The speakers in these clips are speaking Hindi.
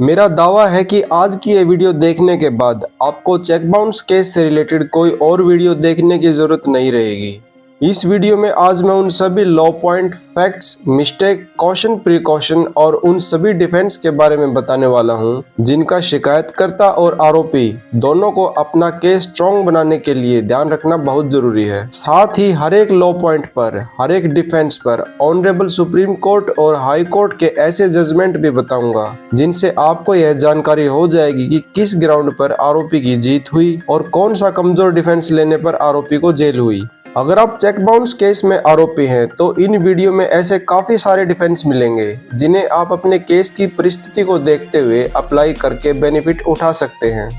मेरा दावा है कि आज की ये वीडियो देखने के बाद आपको चेक बाउंस केस से रिलेटेड कोई और वीडियो देखने की जरूरत नहीं रहेगी। इस वीडियो में आज मैं उन सभी law point, facts, mistake, caution, precaution और उन सभी डिफेंस के बारे में बताने वाला हूं जिनका शिकायतकर्ता और आरोपी दोनों को अपना केस स्ट्रॉन्ग बनाने के लिए ध्यान रखना बहुत जरूरी है। साथ ही हर एक लॉ पॉइंट पर, हर एक डिफेंस पर ऑनरेबल सुप्रीम कोर्ट और हाई कोर्ट के ऐसे जजमेंट भी बताऊंगा जिनसे आपको यह जानकारी हो जाएगी कि किस ग्राउंड पर आरोपी की जीत हुई और कौन सा कमजोर डिफेंस लेने पर आरोपी को जेल हुई। अगर आप चेक बाउंस केस में आरोपी हैं तो इन वीडियो में ऐसे काफी सारे डिफेंस मिलेंगे जिन्हें आप अपने केस की परिस्थिति को देखते हुए अप्लाई करके बेनिफिट उठा सकते हैं।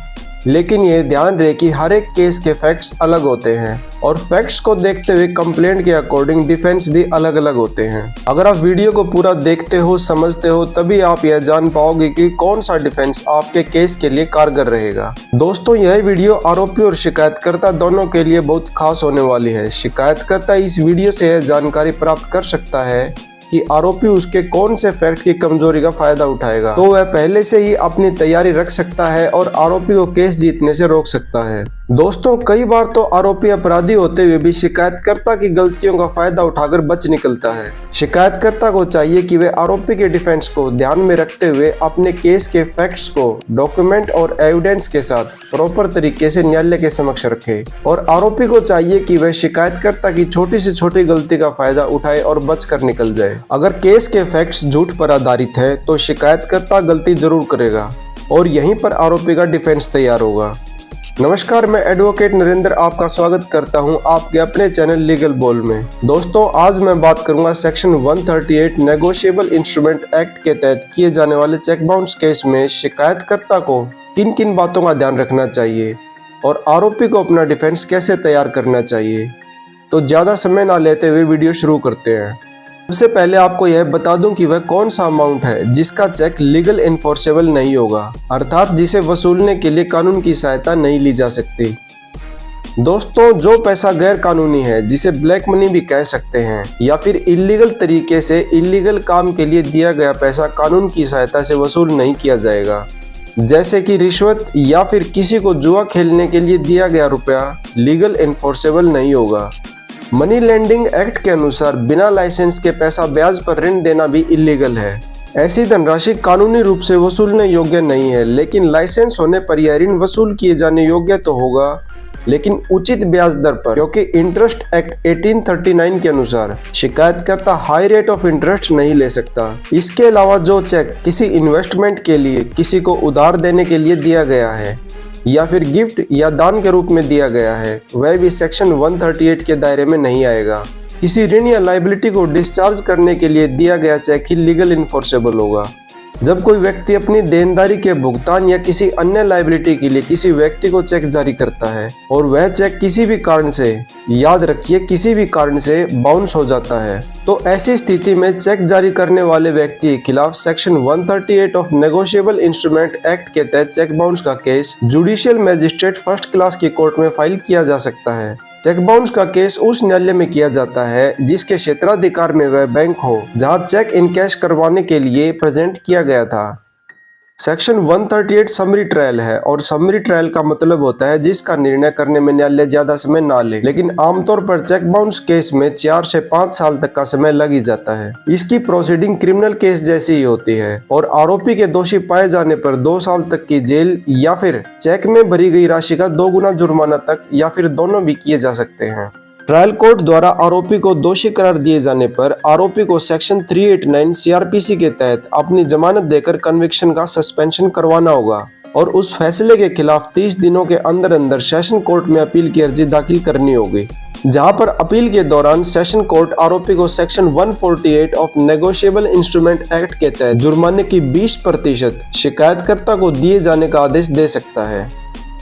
लेकिन ये ध्यान रहे कि हर एक केस के फैक्ट्स अलग होते हैं और फैक्ट्स को देखते हुए कंप्लेंट के अकॉर्डिंग डिफेंस भी अलग अलग होते हैं। अगर आप वीडियो को पूरा देखते हो, समझते हो, तभी आप यह जान पाओगे कि कौन सा डिफेंस आपके केस के लिए कारगर रहेगा। दोस्तों, यह वीडियो आरोपी और शिकायतकर्ता दोनों के लिए बहुत खास होने वाली है। शिकायतकर्ता इस वीडियो से यह जानकारी प्राप्त कर सकता है कि आरोपी उसके कौन से फैक्ट की कमजोरी का फायदा उठाएगा, तो वह पहले से ही अपनी तैयारी रख सकता है और आरोपी को केस जीतने से रोक सकता है। दोस्तों, कई बार तो आरोपी अपराधी होते हुए भी शिकायतकर्ता की गलतियों का फायदा उठाकर बच निकलता है। शिकायतकर्ता को चाहिए कि वे आरोपी के डिफेंस को ध्यान में रखते हुए अपने केस के फैक्ट्स को डॉक्यूमेंट और एविडेंस के साथ प्रॉपर तरीके से न्यायालय के समक्ष रखे और आरोपी को चाहिए कि वह शिकायतकर्ता की छोटी से छोटी गलती का फायदा उठाए और बच कर निकल जाए। अगर केस के फैक्ट्स झूठ पर आधारित है तो शिकायतकर्ता गलती जरूर करेगा और यहीं पर आरोपी का डिफेंस तैयार होगा। नमस्कार, मैं एडवोकेट नरेंद्र आपका स्वागत करता हूं आपके अपने चैनल लीगल बोल में। दोस्तों, आज मैं बात करूंगा सेक्शन 138 नेगोशिएबल इंस्ट्रूमेंट एक्ट के तहत किए जाने वाले चेक बाउंस केस में शिकायतकर्ता को किन किन बातों का ध्यान रखना चाहिए और आरोपी को अपना डिफेंस कैसे तैयार करना चाहिए। तो ज्यादा समय ना लेते हुए वीडियो शुरू करते हैं। सबसे पहले आपको यह बता दूं कि वह कौन सा अमाउंट है जिसका चेक लीगल इन्फोर्सेबल नहीं होगा, अर्थात जिसे वसूलने के लिए कानून की सहायता नहीं ली जा सकती। दोस्तों, जो पैसा गैर कानूनी है, जिसे ब्लैक मनी भी कह सकते हैं, या फिर इलीगल तरीके से इलीगल काम के लिए दिया गया पैसा कानून की सहायता से वसूल नहीं किया जाएगा, जैसे कि रिश्वत या फिर किसी को जुआ खेलने के लिए दिया गया रुपया लीगल इन्फोर्सेबल नहीं होगा। मनी लेंडिंग एक्ट के अनुसार बिना लाइसेंस के पैसा ब्याज पर ऋण देना भी इलीगल है। ऐसी धनराशि कानूनी रूप से वसूलने योग्य नहीं है, लेकिन लाइसेंस होने पर यह ऋण वसूल किए जाने योग्य तो होगा, लेकिन उचित ब्याज दर पर, क्योंकि इंटरेस्ट एक्ट 1839 के अनुसार शिकायतकर्ता हाई रेट ऑफ इंटरेस्ट नहीं ले सकता। इसके अलावा जो चेक किसी इन्वेस्टमेंट के लिए, किसी को उधार देने के लिए दिया गया है या फिर गिफ्ट या दान के रूप में दिया गया है, वह भी सेक्शन 138 के दायरे में नहीं आएगा। किसी ऋण या लायबिलिटी को डिस्चार्ज करने के लिए दिया गया चेक ही लीगल इन्फोर्सेबल होगा। जब कोई व्यक्ति अपनी देनदारी के भुगतान या किसी अन्य लायबिलिटी के लिए किसी व्यक्ति को चेक जारी करता है और वह चेक किसी भी कारण से, याद रखिए किसी भी कारण से, बाउंस हो जाता है, तो ऐसी स्थिति में चेक जारी करने वाले व्यक्ति के खिलाफ section 138 of negotiable instrument act के तहत चेक बाउंस का case judicial magistrate first class की कोर्ट में फाइल किया जा सकता है। चेक बाउंस का केस उस न्यायालय में किया जाता है जिसके क्षेत्राधिकार में वह बैंक हो जहां चेक इनकैश करवाने के लिए प्रेजेंट किया गया था। सेक्शन 138 समरी ट्रायल है और समरी ट्रायल का मतलब होता है जिसका निर्णय करने में न्यायालय ज्यादा समय ना ले, लेकिन आमतौर पर चेक बाउंस केस में 4 से 5 साल तक का समय लग ही जाता है। इसकी प्रोसीडिंग क्रिमिनल केस जैसी ही होती है और आरोपी के दोषी पाए जाने पर 2 साल तक की जेल या फिर चेक में भरी गई राशि का 2 गुना जुर्माना तक या फिर दोनों भी किए जा सकते हैं। ट्रायल कोर्ट द्वारा आरोपी को दोषी करार दिए जाने पर आरोपी को सेक्शन 389 सीआरपीसी के तहत अपनी जमानत देकर कन्विक्शन का सस्पेंशन करवाना होगा और उस फैसले के खिलाफ 30 दिनों के अंदर अंदर सेशन कोर्ट में अपील की अर्जी दाखिल करनी होगी, जहां पर अपील के दौरान सेशन कोर्ट आरोपी को section 148 of negotiable instrument act के तहत जुर्माने की 20% शिकायतकर्ता को दिए जाने का आदेश दे सकता है,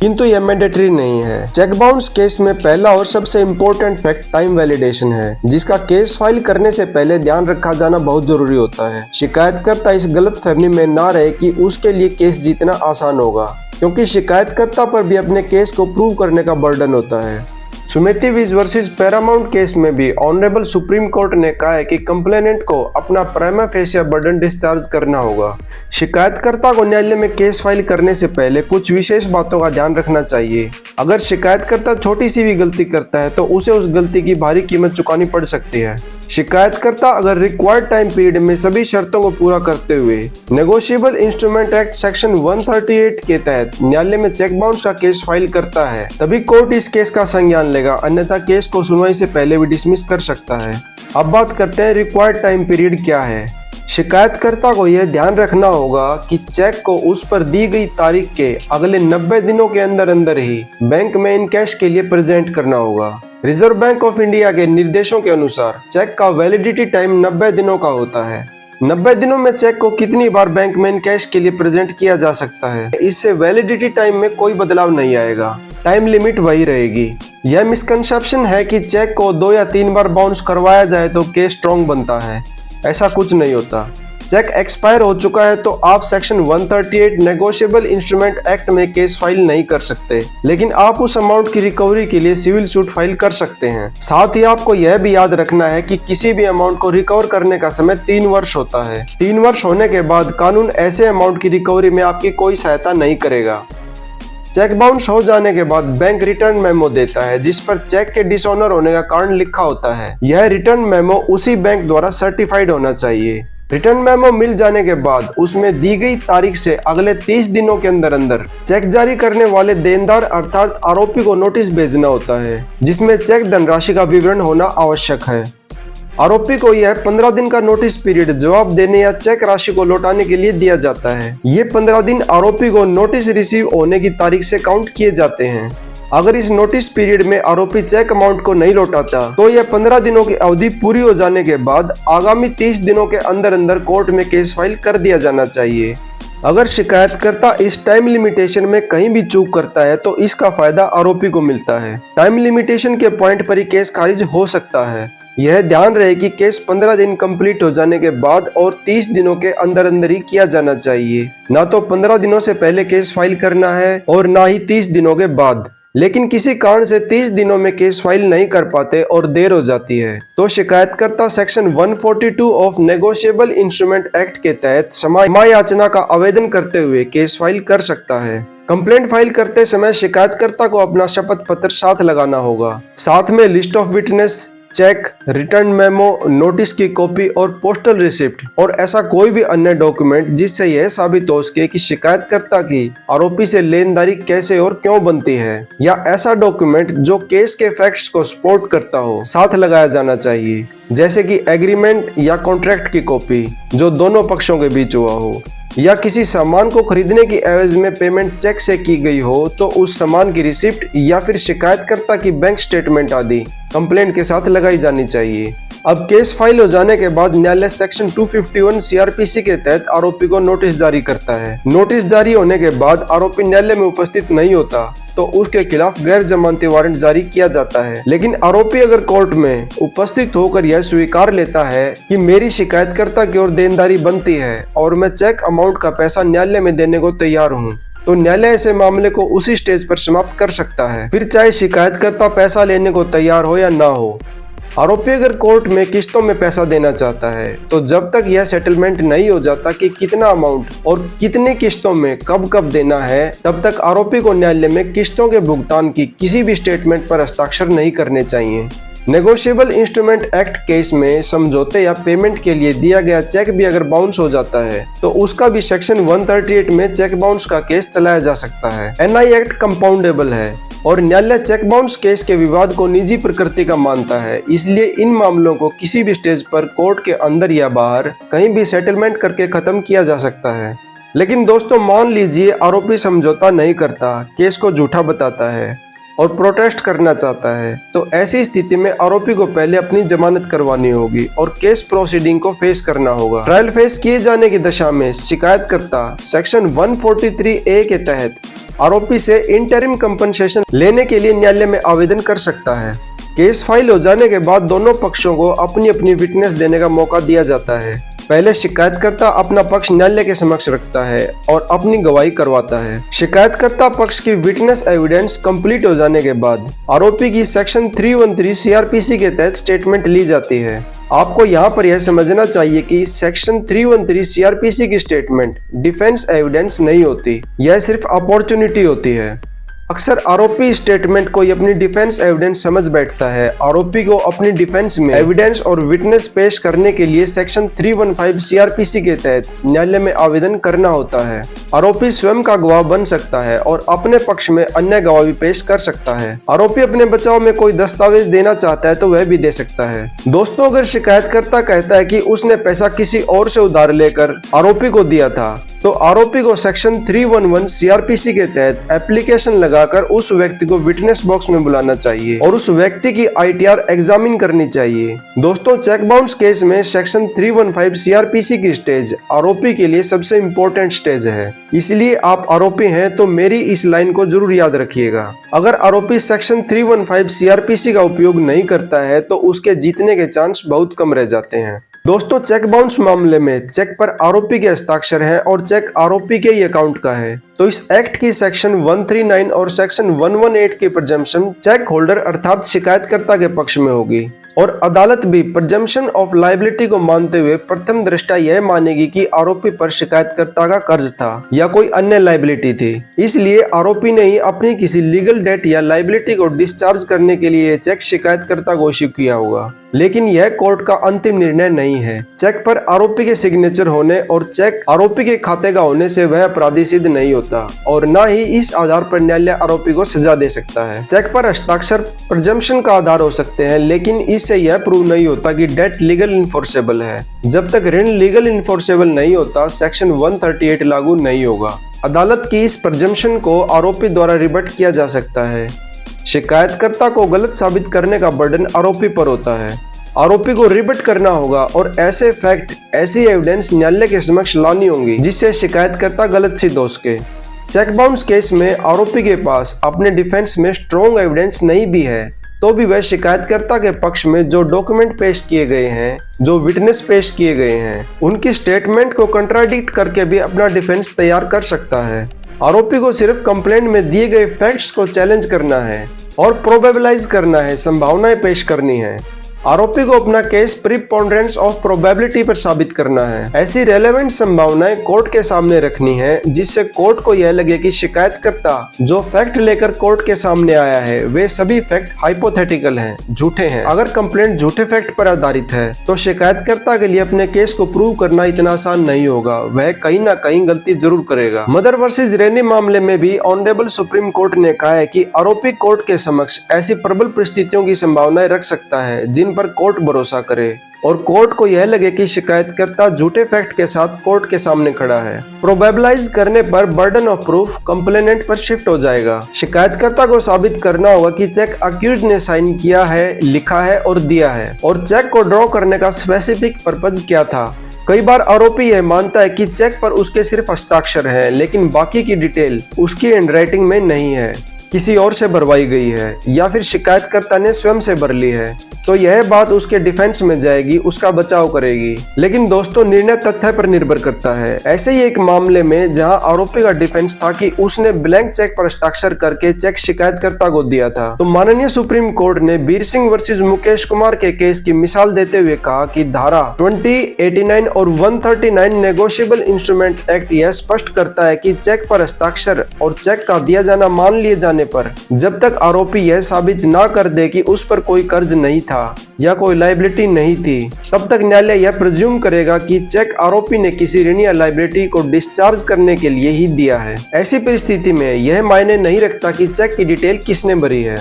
किंतु यह मैंडेटरी नहीं है। चेक बाउंस केस में पहला और सबसे इम्पोर्टेंट फैक्ट टाइम वैलिडेशन है, जिसका केस फाइल करने से पहले ध्यान रखा जाना बहुत जरूरी होता है। शिकायतकर्ता इस गलतफहमी में ना रहे कि उसके लिए केस जीतना आसान होगा, क्योंकि शिकायतकर्ता पर भी अपने केस को प्रूव करने का बर्डन होता है। Sumiti Vij versus Paramount case में भी ऑनरेबल सुप्रीम कोर्ट ने कहा है कि कंप्लेनेंट को अपना प्राइमा फेसिया बर्डन डिस्चार्ज करना होगा। शिकायतकर्ता को न्यायालय में केस फाइल करने से पहले कुछ विशेष बातों का ध्यान रखना चाहिए। अगर शिकायतकर्ता छोटी सी भी गलती करता है तो उसे उस गलती की भारी कीमत चुकानी पड़ सकती है। शिकायतकर्ता अगर रिक्वायर्ड टाइम पीरियड में सभी शर्तों को पूरा करते हुए नेगोशिएबल इंस्ट्रूमेंट एक्ट सेक्शन 138 के तहत न्यायालय में चेक बाउंस का केस फाइल करता है, तभी कोर्ट इस केस का संज्ञान लेगा, अन्यथा केस को सुनवाई से पहले भी डिसमिस कर सकता है। अब बात करते हैं रिक्वायर्ड टाइम पीरियड क्या है। शिकायतकर्ता को यह ध्यान रखना होगा कि चेक को उस पर दी गई तारीख के अगले 90 दिनों के अंदर ही बैंक में इन कैश के लिए प्रेजेंट करना होगा। रिजर्व बैंक ऑफ इंडिया के निर्देशों के अनुसार चेक का वैलिडिटी टाइम 90 दिनों का होता है। 90 दिनों में चेक को कितनी बार बैंक में इन कैश के लिए प्रेजेंट किया जा सकता है, इससे वैलिडिटी टाइम में कोई बदलाव नहीं आएगा, टाइम लिमिट वही रहेगी। यह मिसकंसेप्शन है कि चेक को 2 या 3 बार बाउंस करवाया जाए तो केस स्ट्रॉन्ग बनता है, ऐसा कुछ नहीं होता। चेक एक्सपायर हो चुका है तो आप सेक्शन 138 नेगोशिएबल इंस्ट्रूमेंट एक्ट में केस फाइल नहीं कर सकते, लेकिन आप उस अमाउंट की रिकवरी के लिए सिविल सूट फाइल कर सकते हैं। साथ ही आपको यह भी याद रखना है कि किसी भी अमाउंट को रिकवर करने का समय 3 वर्ष होता है। 3 वर्ष होने के बाद कानून ऐसे अमाउंट की रिकवरी में आपकी कोई सहायता नहीं करेगा। चेक बाउंस हो जाने के बाद बैंक रिटर्न मेमो देता है, जिस पर चेक के डिसऑनर होने का कारण लिखा होता है। यह रिटर्न मेमो उसी बैंक द्वारा सर्टिफाइड होना चाहिए। रिटर्न मेमो मिल जाने के बाद उसमें दी गई तारीख से अगले 30 दिनों के अंदर चेक जारी करने वाले देनदार अर्थात आरोपी को नोटिस भेजना होता है, जिसमें चेक धनराशि का विवरण होना आवश्यक है। आरोपी को यह 15 दिन का नोटिस पीरियड जवाब देने या चेक राशि को लौटाने के लिए दिया जाता है। ये 15 दिन आरोपी को नोटिस रिसीव होने की तारीख से काउंट किए जाते हैं। अगर इस नोटिस पीरियड में आरोपी चेक अमाउंट को नहीं लौटाता तो यह 15 दिनों की अवधि पूरी हो जाने के बाद आगामी 30 दिनों के अंदर कोर्ट में केस फाइल कर दिया जाना चाहिए। अगर शिकायतकर्ता इस टाइम लिमिटेशन में कहीं भी चूक करता है तो इसका फायदा आरोपी को मिलता है। टाइम लिमिटेशन के पॉइंट पर ही केस खारिज हो सकता है। यह ध्यान रहे कि केस 15 दिन कंप्लीट हो जाने के बाद और 30 दिनों के अंदर ही किया जाना चाहिए। ना तो 15 दिनों से पहले केस फाइल करना है और ना ही 30 दिनों के बाद। लेकिन किसी कारण से 30 दिनों में केस फाइल नहीं कर पाते और देर हो जाती है तो शिकायतकर्ता section 142 of negotiable instrument act के तहत क्षमा याचना का आवेदन करते हुए केस फाइल कर सकता है। कंप्लेंट फाइल करते समय शिकायतकर्ता को अपना शपथ पत्र साथ लगाना होगा, साथ में list of witness, check, return memo, notice की कॉपी और पोस्टल रिसिप्ट और ऐसा कोई भी अन्य डॉक्यूमेंट जिससे यह साबित हो सके कि शिकायतकर्ता की आरोपी से लेनदारी कैसे और क्यों बनती है, या ऐसा डॉक्यूमेंट जो केस के फैक्ट्स को सपोर्ट करता हो, साथ लगाया जाना चाहिए, जैसे कि एग्रीमेंट या कॉन्ट्रैक्ट की कॉपी जो दोनों पक्षों के बीच हुआ हो, या किसी सामान को खरीदने की एवज में पेमेंट चेक से की गई हो तो उस सामान की रिसिप्ट या फिर शिकायतकर्ता की बैंक स्टेटमेंट आदि कंप्लेंट के साथ लगाई जानी चाहिए। अब केस फाइल हो जाने के बाद न्यायालय सेक्शन 251 सीआरपीसी के तहत आरोपी को नोटिस जारी करता है। नोटिस जारी होने के बाद आरोपी न्यायालय में उपस्थित नहीं होता तो उसके खिलाफ गैर जमानती वारंट जारी किया जाता है। लेकिन आरोपी अगर कोर्ट में उपस्थित होकर यह स्वीकार लेता है कि मेरी शिकायतकर्ता की ओर देनदारी बनती है और मैं चेक अमाउंट का पैसा न्यायालय में देने को तैयार हूँ, तो न्यायालय ऐसे मामले को उसी स्टेज पर समाप्त कर सकता है, फिर चाहे शिकायतकर्ता पैसा लेने को तैयार हो या ना हो। आरोपी अगर कोर्ट में किस्तों में पैसा देना चाहता है तो जब तक यह सेटलमेंट नहीं हो जाता कि कितना अमाउंट और कितनी किस्तों में कब कब देना है, तब तक आरोपी को न्यायालय में किस्तों के भुगतान की किसी भी स्टेटमेंट पर हस्ताक्षर नहीं करने चाहिए। नेगोशिएबल इंस्ट्रूमेंट एक्ट केस में समझौते या पेमेंट के लिए दिया गया चेक भी अगर बाउंस हो जाता है तो उसका भी सेक्शन 138 में चेक बाउंस का केस चलाया जा सकता है। एनआई एक्ट कंपाउंडेबल है और न्यायालय चेक बाउंस केस के विवाद को निजी प्रकृति का मानता है, इसलिए इन मामलों को किसी भी स्टेज पर कोर्ट के अंदर या बाहर कहीं भी सेटलमेंट करके खत्म किया जा सकता है। लेकिन दोस्तों मान लीजिए आरोपी समझौता नहीं करता, केस को झूठा बताता है और प्रोटेस्ट करना चाहता है, तो ऐसी स्थिति में आरोपी को पहले अपनी जमानत करवानी होगी और केस प्रोसीडिंग को फेस करना होगा। ट्रायल फेस किए जाने की दशा में शिकायतकर्ता सेक्शन 143A के तहत आरोपी से इंटरिम कंपनसेशन लेने के लिए न्यायालय में आवेदन कर सकता है। केस फाइल हो जाने के बाद दोनों पक्षों को अपनी अपनी विटनेस देने का मौका दिया जाता है। पहले शिकायतकर्ता अपना पक्ष न्यायालय के समक्ष रखता है और अपनी गवाही करवाता है। शिकायतकर्ता पक्ष की विटनेस एविडेंस कंप्लीट हो जाने के बाद आरोपी की सेक्शन 313 सीआरपीसी के तहत स्टेटमेंट ली जाती है। आपको यहाँ पर यह समझना चाहिए कि सेक्शन 313 सीआरपीसी की स्टेटमेंट डिफेंस एविडेंस नहीं होती, यह सिर्फ अपॉर्चुनिटी होती है। अक्सर आरोपी स्टेटमेंट को अपनी डिफेंस एविडेंस समझ बैठता है। आरोपी को अपनी डिफेंस में एविडेंस और विटनेस पेश करने के लिए सेक्शन 315 सीआरपीसी के तहत न्यायालय में आवेदन करना होता है। आरोपी स्वयं का गवाह बन सकता है और अपने पक्ष में अन्य गवाह भी पेश कर सकता है। आरोपी अपने बचाव में कोई दस्तावेज देना चाहता है तो वह भी दे सकता है। दोस्तों, अगर शिकायतकर्ता कहता है कि उसने पैसा किसी और से उधार लेकर आरोपी को दिया था, तो आरोपी को सेक्शन 311 सीआरपीसी के तहत एप्लीकेशन लगाकर उस व्यक्ति को विटनेस बॉक्स में बुलाना चाहिए और उस व्यक्ति की आईटीआर एग्जामिन करनी चाहिए। दोस्तों, चेक बाउंस केस में सेक्शन 315 सीआरपीसी की स्टेज आरोपी के लिए सबसे इम्पोर्टेंट स्टेज है, इसलिए आप आरोपी हैं तो मेरी इस लाइन को जरूर याद रखिएगा। अगर आरोपी सेक्शन 315 सीआरपीसी का उपयोग नहीं करता है तो उसके जीतने के चांस बहुत कम रह जाते हैं। दोस्तों, चेक बाउंस मामले में चेक पर आरोपी के हस्ताक्षर हैं और चेक आरोपी के ही अकाउंट का है, तो इस एक्ट की सेक्शन 139 और सेक्शन 118 की प्रिजम्पशन चेक होल्डर अर्थात शिकायतकर्ता के पक्ष में होगी और अदालत भी प्रिजम्पशन ऑफ लायबिलिटी को मानते हुए प्रथम दृष्टया यह मानेगी कि आरोपी पर शिकायतकर्ता का कर्ज था या कोई अन्य लायबिलिटी थी। इसलिए आरोपी ने ही अपनी किसी लीगल डेट या लायबिलिटी को डिस्चार्ज करने के लिए चेक शिकायतकर्ता को इश्यू किया होगा, लेकिन यह कोर्ट का अंतिम निर्णय नहीं है। चेक पर आरोपी के सिग्नेचर होने और चेक आरोपी के खाते का होने से वह अपराधी सिद्ध नहीं होता और न ही इस आधार पर न्यायालय आरोपी को सजा दे सकता है। चेक पर हस्ताक्षर प्रिजम्पशन का आधार हो सकते हैं, लेकिन इससे यह प्रूव नहीं होता कि डेट लीगल इन्फोर्सेबल है। जब तक ऋण लीगल इन्फोर्सेबल नहीं होता, सेक्शन 138 लागू नहीं होगा। अदालत की इस प्रिजम्पशन को आरोपी द्वारा रिबट किया जा सकता है। शिकायतकर्ता को गलत साबित करने का बर्डन आरोपी पर होता है। आरोपी को रिबट करना होगा और ऐसे फैक्ट, ऐसी एविडेंस न्यायालय के समक्ष लानी होंगी जिससे शिकायतकर्ता गलत सिद्ध हो सके। चेक बाउंस केस में आरोपी के पास अपने डिफेंस में स्ट्रॉन्ग एविडेंस नहीं भी है तो भी वह शिकायतकर्ता के पक्ष में जो डॉक्यूमेंट पेश किए गए हैं, जो विटनेस पेश किए गए हैं, उनकी स्टेटमेंट को कंट्राडिक्ट करके भी अपना डिफेंस तैयार कर सकता है। आरोपी को सिर्फ कंप्लेंट में दिए गए फैक्ट्स को चैलेंज करना है और प्रोबेबलाइज करना है, संभावनाएं पेश करनी है। आरोपी को अपना केस प्रीपोंडेरेंस ऑफ प्रोबेबिलिटी पर साबित करना है। ऐसी रेलेवेंट संभावनाएं कोर्ट के सामने रखनी है जिससे कोर्ट को यह लगे कि शिकायतकर्ता जो फैक्ट लेकर कोर्ट के सामने आया है वे सभी फैक्ट हाइपोथेटिकल हैं, झूठे हैं। अगर कंप्लेंट झूठे फैक्ट पर आधारित है तो शिकायतकर्ता के लिए अपने केस को प्रूव करना इतना आसान नहीं होगा, वह कहीं ना कहीं गलती जरूर करेगा। मदर वर्सेस रेनी मामले में भी ऑनरेबल सुप्रीम कोर्ट ने कहा है कि आरोपी कोर्ट के समक्ष ऐसी प्रबल परिस्थितियों की संभावनाएं रख सकता है जिन पर कोर्ट भरोसा करे और कोर्ट को यह लगे कि शिकायतकर्ता झूठे फैक्ट के साथ कोर्ट के सामने खड़ा है। प्रोबेबलाइज करने पर बर्डन ऑफ प्रूफ कंप्लेनेंट पर शिफ्ट हो जाएगा। शिकायतकर्ता को साबित करना होगा कि चेक अक्यूज्ड ने साइन किया है, लिखा है और दिया है और चेक को ड्रॉ करने का स्पेसिफिक पर्पज क्या था। कई बार आरोपी यह मानता है कि चेक पर उसके सिर्फ हस्ताक्षर हैं, लेकिन बाकी की डिटेल उसकी हैंडराइटिंग में नहीं है, किसी और से भरवाई गई है या फिर शिकायतकर्ता ने स्वयं से भर ली है, तो यह बात उसके डिफेंस में जाएगी, उसका बचाव करेगी। लेकिन दोस्तों, निर्णय तथ्य पर निर्भर करता है। ऐसे ही एक मामले में जहां आरोपी का डिफेंस था कि उसने ब्लैंक चेक पर हस्ताक्षर करके चेक शिकायतकर्ता को दिया था, तो माननीय सुप्रीम कोर्ट ने बीर सिंह वर्सेस मुकेश कुमार के केस की मिसाल देते हुए कहा कि धारा 2089 और 139 नेगोशिएबल इंस्ट्रूमेंट एक्ट यह स्पष्ट करता है कि चेक पर हस्ताक्षर और चेक का दिया जाना मान लिए जाने पर जब तक आरोपी यह साबित ना कर दे कि उस पर कोई कर्ज नहीं था या कोई लायबिलिटी नहीं थी, तब तक न्यायालय यह प्रिज्यूम करेगा कि चेक आरोपी ने किसी ऋण या लायबिलिटी को डिस्चार्ज करने के लिए ही दिया है। ऐसी परिस्थिति में यह मायने नहीं रखता कि चेक की डिटेल किसने भरी है।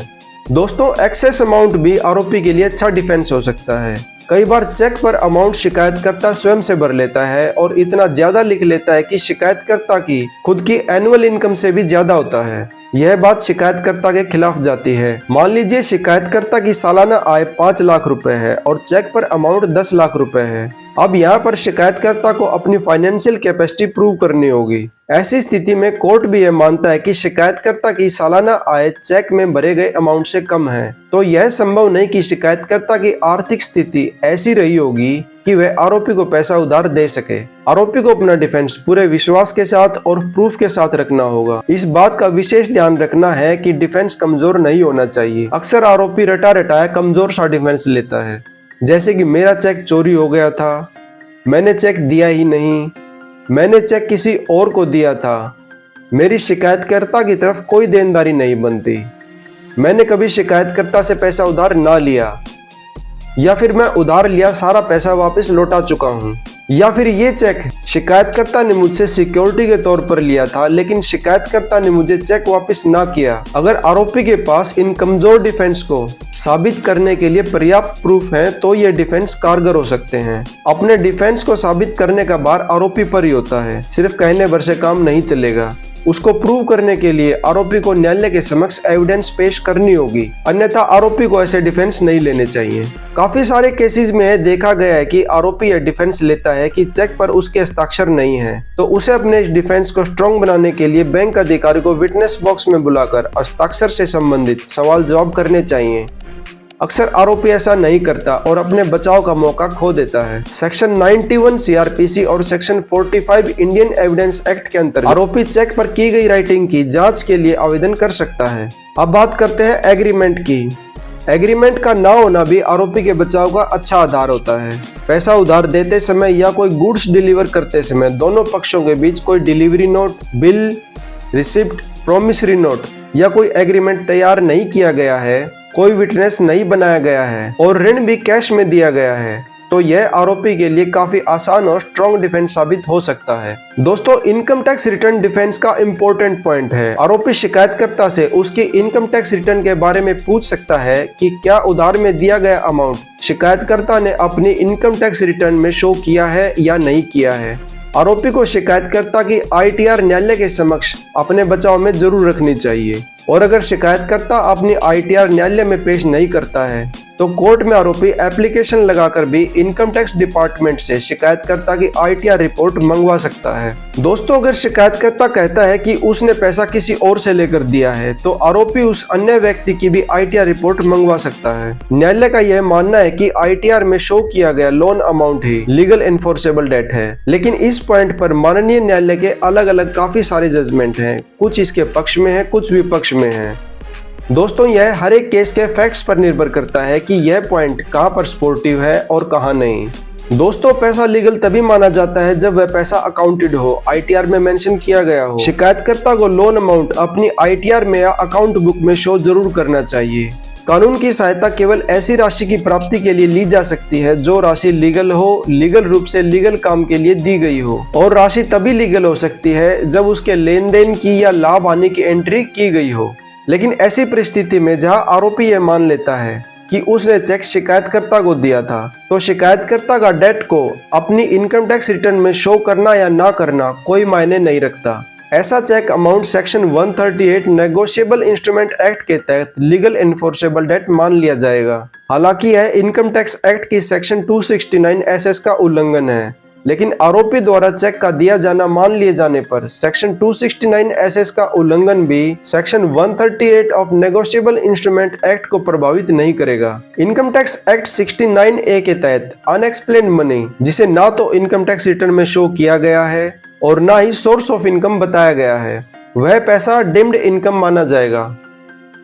दोस्तों, एक्सेस अमाउंट भी आरोपी के लिए अच्छा डिफेंस हो सकता है। कई बार चेक पर अमाउंट शिकायतकर्ता स्वयं से भर लेता है और इतना ज्यादा लिख लेता है कि शिकायतकर्ता की खुद की एनुअल इनकम से भी ज्यादा होता है। यह बात शिकायतकर्ता के खिलाफ जाती है। मान लीजिए शिकायतकर्ता की सालाना आय 5 लाख रुपए है और चेक पर अमाउंट 10 लाख रुपए है। अब यहाँ पर शिकायतकर्ता को अपनी फाइनेंशियल कैपेसिटी प्रूव करनी होगी। ऐसी स्थिति में कोर्ट भी यह मानता है कि शिकायतकर्ता की सालाना आय चेक में भरे गए अमाउंट से कम है, तो यह संभव नहीं कि शिकायतकर्ता की आर्थिक स्थिति ऐसी रही होगी कि वह आरोपी को पैसा उधार दे सके। आरोपी को अपना डिफेंस पूरे विश्वास के साथ और प्रूफ के साथ रखना होगा। इस बात का विशेष ध्यान रखना है कि डिफेंस कमजोर नहीं होना चाहिए। अक्सर आरोपी रटा रटाया कमजोर सा डिफेंस लेता है, जैसे कि मेरा चेक चोरी हो गया था, मैंने चेक दिया ही नहीं, मैंने चेक किसी और को दिया था, मेरी शिकायतकर्ता की तरफ कोई देनदारी नहीं बनती, मैंने कभी शिकायतकर्ता से पैसा उधार ना लिया, या फिर मैं उधार लिया सारा पैसा वापस लौटा चुका हूँ, या फिर ये चेक शिकायतकर्ता ने मुझसे सिक्योरिटी के तौर पर लिया था लेकिन शिकायतकर्ता ने मुझे चेक वापस ना किया। अगर आरोपी के पास इन कमजोर डिफेंस को साबित करने के लिए पर्याप्त प्रूफ है तो ये डिफेंस कारगर हो सकते हैं। अपने डिफेंस को साबित करने का भार आरोपी पर ही होता है, सिर्फ कहने भर से काम नहीं चलेगा। उसको प्रूव करने के लिए आरोपी को न्यायालय के समक्ष एविडेंस पेश करनी होगी, अन्यथा आरोपी को ऐसे डिफेंस नहीं लेने चाहिए। काफी सारे केसेस में देखा गया है कि आरोपी यह डिफेंस लेता है कि चेक पर उसके हस्ताक्षर नहीं है, तो उसे अपने डिफेंस को स्ट्रॉन्ग बनाने के लिए बैंक अधिकारी को विटनेस बॉक्स में बुलाकर हस्ताक्षर से संबंधित सवाल जवाब करने चाहिए। अक्सर आरोपी ऐसा नहीं करता और अपने बचाव का मौका खो देता है। सेक्शन 91 सीआरपीसी और सेक्शन 45 इंडियन एविडेंस एक्ट के अंतर्गत आरोपी चेक पर की गई राइटिंग की जांच के लिए आवेदन कर सकता है। अब बात करते हैं एग्रीमेंट की। एग्रीमेंट का ना होना भी आरोपी के बचाव का अच्छा आधार होता है। पैसा उधार देते समय या कोई गुड्स डिलीवर करते समय दोनों पक्षों के बीच कोई delivery note, bill, receipt, promissory note या कोई एग्रीमेंट तैयार नहीं किया गया है, कोई विटनेस नहीं बनाया गया है और ऋण भी कैश में दिया गया है, तो यह आरोपी के लिए काफी आसान और स्ट्रॉन्ग डिफेंस साबित हो सकता है। दोस्तों, इनकम टैक्स रिटर्न डिफेंस का इम्पोर्टेंट पॉइंट है। आरोपी शिकायतकर्ता से उसकी इनकम टैक्स रिटर्न के बारे में पूछ सकता है कि क्या उधार में दिया गया अमाउंट शिकायतकर्ता ने अपनी इनकम टैक्स रिटर्न में शो किया है या नहीं किया है। आरोपी को शिकायतकर्ता की ITR न्यायालय के समक्ष अपने बचाव में जरूर रखनी चाहिए और अगर शिकायतकर्ता अपनी ITR न्यायालय में पेश नहीं करता है तो कोर्ट में आरोपी एप्लीकेशन लगाकर भी इनकम टैक्स डिपार्टमेंट से शिकायतकर्ता की ITR रिपोर्ट मंगवा सकता है। दोस्तों, अगर शिकायतकर्ता कहता है कि उसने पैसा किसी और से लेकर दिया है तो आरोपी उस अन्य व्यक्ति की भी ITR रिपोर्ट मंगवा सकता है। न्यायालय का यह मानना है कि ITR में शो किया गया लोन अमाउंट ही लीगल एनफोर्सेबल डेट है, लेकिन इस पॉइंट पर माननीय न्यायालय के अलग अलग काफी सारे जजमेंट हैं, कुछ इसके पक्ष में है, कुछ विपक्ष में है। दोस्तों, यह हर एक केस के फैक्ट्स पर निर्भर करता है कि यह पॉइंट कहां पर सपोर्टिव है और कहां नहीं। दोस्तों, पैसा लीगल तभी माना जाता है जब वह पैसा अकाउंटेड हो, ITR में मेंशन किया गया हो। शिकायतकर्ता को लोन अमाउंट अपनी ITR में या अकाउंट बुक में शो जरूर करना चाहिए। कानून की सहायता केवल ऐसी राशि की प्राप्ति के लिए ली जा सकती है जो राशि लीगल हो, लीगल रूप से लीगल काम के लिए दी गई हो, और राशि तभी लीगल हो सकती है जब उसके लेन देन की या लाभ हानि की एंट्री की गई हो। लेकिन ऐसी परिस्थिति में जहां आरोपी यह मान लेता है कि उसने चेक शिकायतकर्ता को दिया था, तो शिकायतकर्ता का डेट को अपनी इनकम टैक्स रिटर्न में शो करना या ना करना कोई मायने नहीं रखता। ऐसा check amount section 138 negotiable instrument act के तहत लीगल एनफोर्सेबल डेट मान लिया जाएगा। हालांकि यह इनकम टैक्स एक्ट की सेक्शन 269 SS का उल्लंघन है, लेकिन आरोपी द्वारा चेक का दिया जाना मान लिए जाने पर सेक्शन 269 SS का उल्लंघन भी section 138 of negotiable instrument act को प्रभावित नहीं करेगा। इनकम टैक्स एक्ट 69A के तहत अनएक्सप्लेन्ड मनी, जिसे ना तो इनकम टैक्स रिटर्न में शो किया गया है और ना ही सोर्स ऑफ इनकम बताया गया है, वह पैसा डिम्ड इनकम माना जाएगा।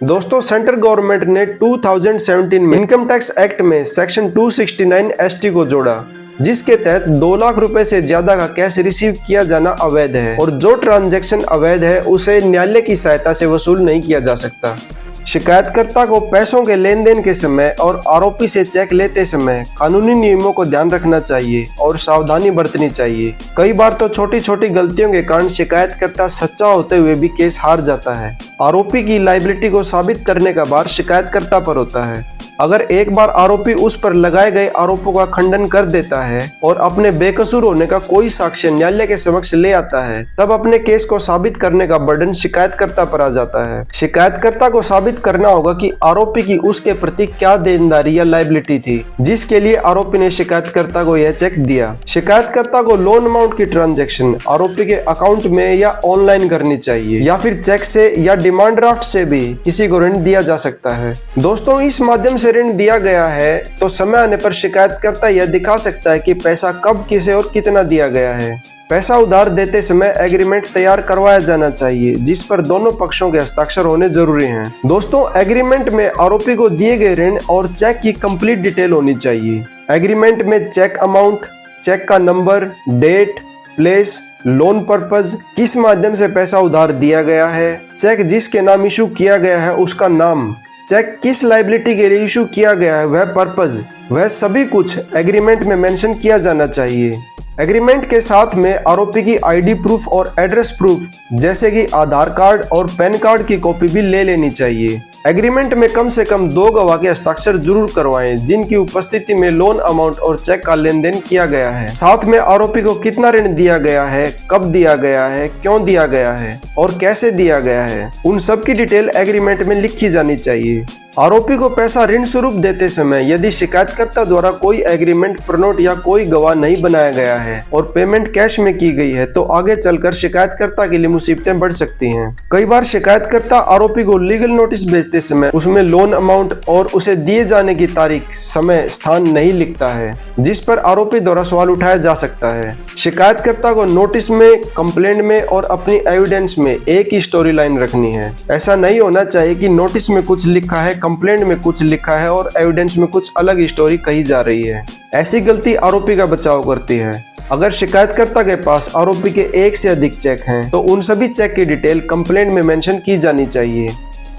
दोस्तों, सेंट्रल गवर्नमेंट ने 2017 में इनकम टैक्स एक्ट में सेक्शन 269 ST को जोड़ा, जिसके तहत 2 लाख रुपए से ज्यादा का कैश रिसीव किया जाना अवैध है और जो ट्रांजैक्शन अवैध है उसे न्यायालय की सहायता से वसूल नहीं किया जा सकता। शिकायतकर्ता को पैसों के लेन देन के समय और आरोपी से चेक लेते समय कानूनी नियमों को ध्यान रखना चाहिए और सावधानी बरतनी चाहिए। कई बार तो छोटी छोटी गलतियों के कारण शिकायतकर्ता सच्चा होते हुए भी केस हार जाता है। आरोपी की लायबिलिटी को साबित करने का भार शिकायतकर्ता पर होता है। अगर एक बार आरोपी उस पर लगाए गए आरोपों का खंडन कर देता है और अपने बेकसूर होने का कोई साक्ष्य न्यायालय के समक्ष ले आता है, तब अपने केस को साबित करने का बर्डन शिकायतकर्ता पर आ जाता है। शिकायतकर्ता को साबित करना होगा कि आरोपी की उसके प्रति क्या देनदारी या लायबिलिटी थी, जिसके लिए आरोपी ने शिकायतकर्ता को यह चेक दिया। शिकायतकर्ता को लोन अमाउंट की ट्रांजैक्शन आरोपी के अकाउंट में या ऑनलाइन करनी चाहिए, या फिर चेक से या डिमांड ड्राफ्ट से भी किसी को ऋण दिया जा सकता है। दोस्तों, इस माध्यम से ऋण दिया गया है तो समय आने पर शिकायतकर्ता यह दिखा सकता है कि पैसा कब, किसे और कितना दिया गया है। पैसा उधार देते समय एग्रीमेंट तैयार करवाया जाना चाहिए, जिस पर दोनों पक्षों के हस्ताक्षर होने जरूरी हैं। दोस्तों, एग्रीमेंट में आरोपी को दिए गए ऋण और चेक की कंप्लीट डिटेल होनी चाहिए। एग्रीमेंट में चेक अमाउंट, चेक का number, date, place, loan purpose, किस माध्यम से पैसा उधार दिया गया है, चेक जिसके नाम इशू किया गया है उसका नाम, चेक किस लायबिलिटी के लिए इशू किया गया है वह पर्पज, वह सभी कुछ एग्रीमेंट में मेंशन किया जाना चाहिए। एग्रीमेंट के साथ में आरोपी की आईडी प्रूफ और एड्रेस प्रूफ जैसे कि आधार कार्ड और पैन कार्ड की कॉपी भी ले लेनी चाहिए। एग्रीमेंट में कम से कम 2 गवाह के हस्ताक्षर जरूर करवाएं, जिनकी उपस्थिति में लोन अमाउंट और चेक का लेन देन किया गया है। साथ में आरोपी को कितना ऋण दिया गया है, कब दिया गया है, क्यों दिया गया है और कैसे दिया गया है, उन सब की डिटेल एग्रीमेंट में लिखी जानी चाहिए। आरोपी को पैसा ऋण स्वरूप देते समय यदि शिकायतकर्ता द्वारा कोई एग्रीमेंट, प्रोनोट या कोई गवाह नहीं बनाया गया है और पेमेंट कैश में की गई है, तो आगे चलकर शिकायतकर्ता के लिए मुसीबतें बढ़ सकती हैं। कई बार शिकायतकर्ता आरोपी को लीगल नोटिस भेजते समय उसमें लोन अमाउंट और उसे दिए जाने की तारीख, समय, स्थान नहीं लिखता है, जिस पर आरोपी द्वारा सवाल उठाया जा सकता है। शिकायतकर्ता को नोटिस में, कंप्लेंट में और अपनी एविडेंस में एक ही स्टोरी लाइन रखनी है। ऐसा नहीं होना चाहिए कि नोटिस में कुछ लिखा है, कंप्लेंट में कुछ लिखा है और एविडेंस में कुछ अलग स्टोरी कही जा रही है। ऐसी गलती आरोपी का बचाव करती है। अगर शिकायतकर्ता के पास आरोपी के एक से अधिक चेक हैं, तो उन सभी चेक की डिटेल कंप्लेंट में मेंशन की जानी चाहिए।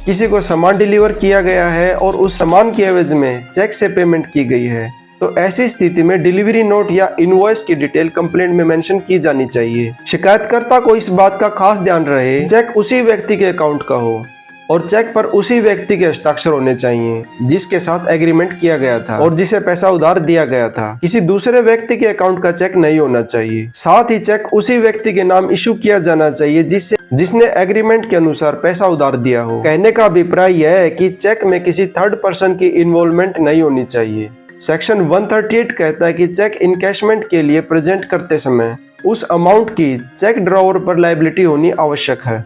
किसी को सामान डिलीवर किया गया है और उस सामान के एवज में चेक से पेमेंट की गई है, तो ऐसी स्थिति में डिलीवरी नोट या इनवॉइस की डिटेल कंप्लेंट में मेंशन की जानी चाहिए। शिकायतकर्ता को इस बात का खास ध्यान रहे चेक उसी व्यक्ति के अकाउंट का हो और चेक पर उसी व्यक्ति के हस्ताक्षर होने चाहिए जिसके साथ एग्रीमेंट किया गया था और जिसे पैसा उधार दिया गया था। किसी दूसरे व्यक्ति के अकाउंट का चेक नहीं होना चाहिए। साथ ही चेक उसी व्यक्ति के नाम इशू किया जाना चाहिए जिसने एग्रीमेंट के अनुसार पैसा उधार दिया हो। कहने का अभिप्राय यह है कि चेक में किसी थर्ड पर्सन की इन्वॉल्वमेंट नहीं होनी चाहिए। सेक्शन 138 कहता है कि चेक इनकैशमेंट के लिए प्रेजेंट करते समय उस अमाउंट की चेक ड्रॉवर पर लायबिलिटी होनी आवश्यक है।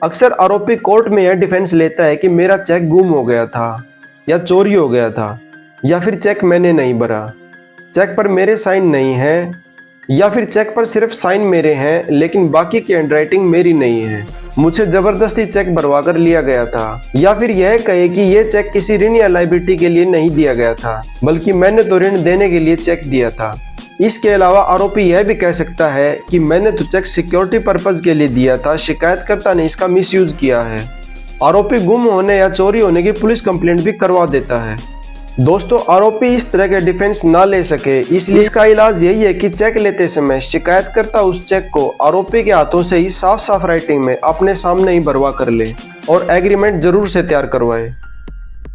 अक्सर आरोपी कोर्ट में यह डिफेंस लेता है कि मेरा चेक गुम हो गया था या चोरी हो गया था, या फिर चेक मैंने नहीं भरा, चेक पर मेरे साइन नहीं है, या फिर चेक पर सिर्फ साइन मेरे हैं लेकिन बाकी की हैंडराइटिंग मेरी नहीं है, मुझे जबरदस्ती चेक भरवा कर लिया गया था, या फिर यह कहे कि यह चेक किसी ऋण या लायबिलिटी के लिए नहीं दिया गया था बल्कि मैंने तो ऋण देने के लिए चेक दिया था। इसके अलावा आरोपी यह भी कह सकता है कि मैंने तो चेक सिक्योरिटी पर्पज के लिए दिया था, शिकायतकर्ता ने इसका मिसयूज किया है। आरोपी गुम होने या चोरी होने की पुलिस कंप्लेंट भी करवा देता है। दोस्तों, आरोपी इस तरह के डिफेंस ना ले सके, इसलिए इसका इलाज यही है कि चेक लेते समय शिकायतकर्ता उस चेक को आरोपी के हाथों से ही साफ साफ राइटिंग में अपने सामने ही भरवा कर ले और एग्रीमेंट जरूर से तैयार करवाए।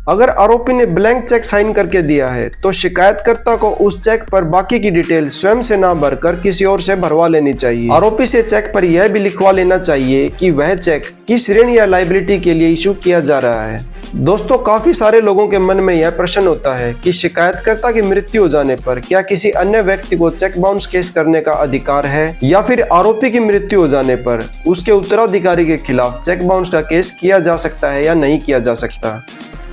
अगर आरोपी ने ब्लैंक चेक साइन करके दिया है तो शिकायतकर्ता को उस चेक पर बाकी की डिटेल स्वयं से ना भरकर किसी और से भरवा लेनी चाहिए। आरोपी से चेक पर यह भी लिखवा लेना चाहिए कि वह चेक किस ऋण या लायबिलिटी के लिए इशू किया जा रहा है। दोस्तों, काफी सारे लोगों के मन में यह प्रश्न होता है कि शिकायतकर्ता की मृत्यु हो जाने पर क्या किसी अन्य व्यक्ति को चेक बाउंस केस करने का अधिकार है, या फिर आरोपी की मृत्यु हो जाने पर उसके उत्तराधिकारी के खिलाफ चेक बाउंस का केस किया जा सकता है या नहीं किया जा सकता।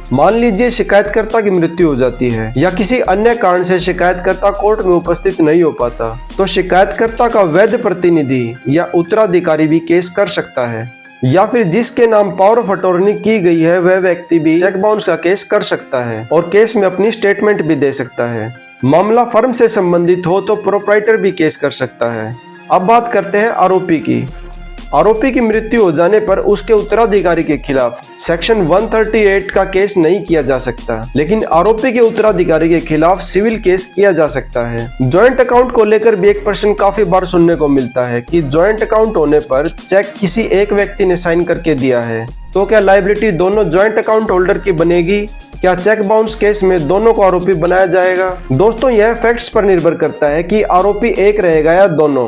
मान लीजिए शिकायतकर्ता की मृत्यु हो जाती है या किसी अन्य कारण से शिकायतकर्ता कोर्ट में उपस्थित नहीं हो पाता, तो शिकायतकर्ता का वैध प्रतिनिधि या उत्तराधिकारी भी केस कर सकता है, या फिर जिसके नाम पावर ऑफ अटॉर्नी की गई है वह व्यक्ति भी चेक बाउंस का केस कर सकता है और केस में अपनी स्टेटमेंट भी दे सकता है। मामला फर्म से संबंधित हो तो प्रोप्राइटर भी केस कर सकता है। अब बात करते हैं आरोपी की। आरोपी की मृत्यु हो जाने पर उसके उत्तराधिकारी के खिलाफ सेक्शन 138 का केस नहीं किया जा सकता, लेकिन आरोपी के उत्तराधिकारी के खिलाफ सिविल केस किया जा सकता है। जॉइंट अकाउंट को लेकर भी एक प्रश्न काफी बार सुनने को मिलता है कि जॉइंट अकाउंट होने पर चेक किसी एक व्यक्ति ने साइन करके दिया है तो क्या लायबिलिटी दोनों ज्वाइंट अकाउंट होल्डर की बनेगी? क्या चेक बाउंस केस में दोनों को आरोपी बनाया जाएगा? दोस्तों, यह फैक्ट्स पर निर्भर करता है कि आरोपी एक रहेगा या दोनों।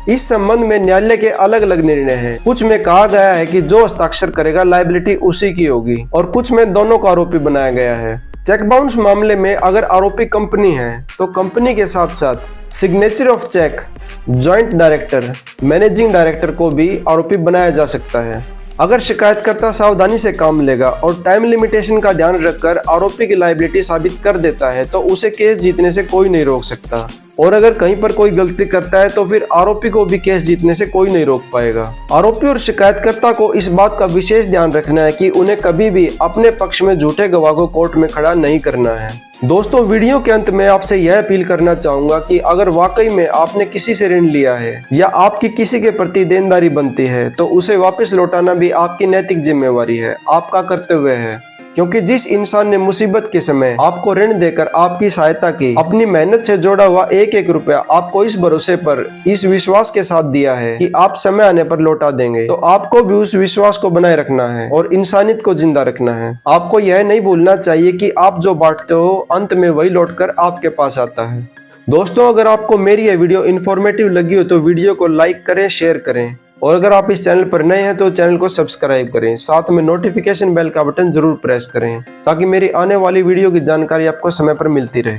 इस संबंध में न्यायालय के अलग अलग निर्णय हैं। कुछ में कहा गया है कि जो हस्ताक्षर करेगा लायबिलिटी उसी की होगी, और कुछ में दोनों को आरोपी बनाया गया है। चेक बाउंस मामले में अगर आरोपी कंपनी है तो कंपनी के साथ साथ signature of check, joint director, managing director को भी आरोपी बनाया जा सकता है। अगर शिकायतकर्ता सावधानी से काम लेगा और टाइम लिमिटेशन का ध्यान रखकर आरोपी की लायबिलिटी साबित कर देता है तो उसे केस जीतने से कोई नहीं रोक सकता। और अगर कहीं पर कोई गलती करता है तो फिर आरोपी को भी केस जीतने से कोई नहीं रोक पाएगा। आरोपी और शिकायतकर्ता को इस बात का विशेष ध्यान रखना है कि उन्हें कभी भी अपने पक्ष में झूठे गवाह को कोर्ट में खड़ा नहीं करना है। दोस्तों, वीडियो के अंत में आपसे यह अपील करना चाहूंगा कि अगर वाकई में आपने किसी से ऋण लिया है या आपकी किसी के प्रति देनदारी बनती है तो उसे वापस लौटाना भी आपकी नैतिक जिम्मेवारी है, आपका कर्तव्य है। क्योंकि जिस इंसान ने मुसीबत के समय आपको ऋण देकर आपकी सहायता की, अपनी मेहनत से जोड़ा हुआ एक एक रुपया आपको इस भरोसे पर, इस विश्वास के साथ दिया है कि आप समय आने पर लौटा देंगे, तो आपको भी उस विश्वास को बनाए रखना है और इंसानियत को जिंदा रखना है। आपको यह नहीं भूलना चाहिए कि आप जो बांटते हो अंत में वही लौटकर आपके पास आता है। दोस्तों, अगर आपको मेरी यह वीडियो इन्फॉर्मेटिव लगी हो तो वीडियो को लाइक करें, शेयर करें, और अगर आप इस चैनल पर नए हैं तो चैनल को सब्सक्राइब करें। साथ में नोटिफिकेशन बेल का बटन जरूर प्रेस करें ताकि मेरी आने वाली वीडियो की जानकारी आपको समय पर मिलती रहे।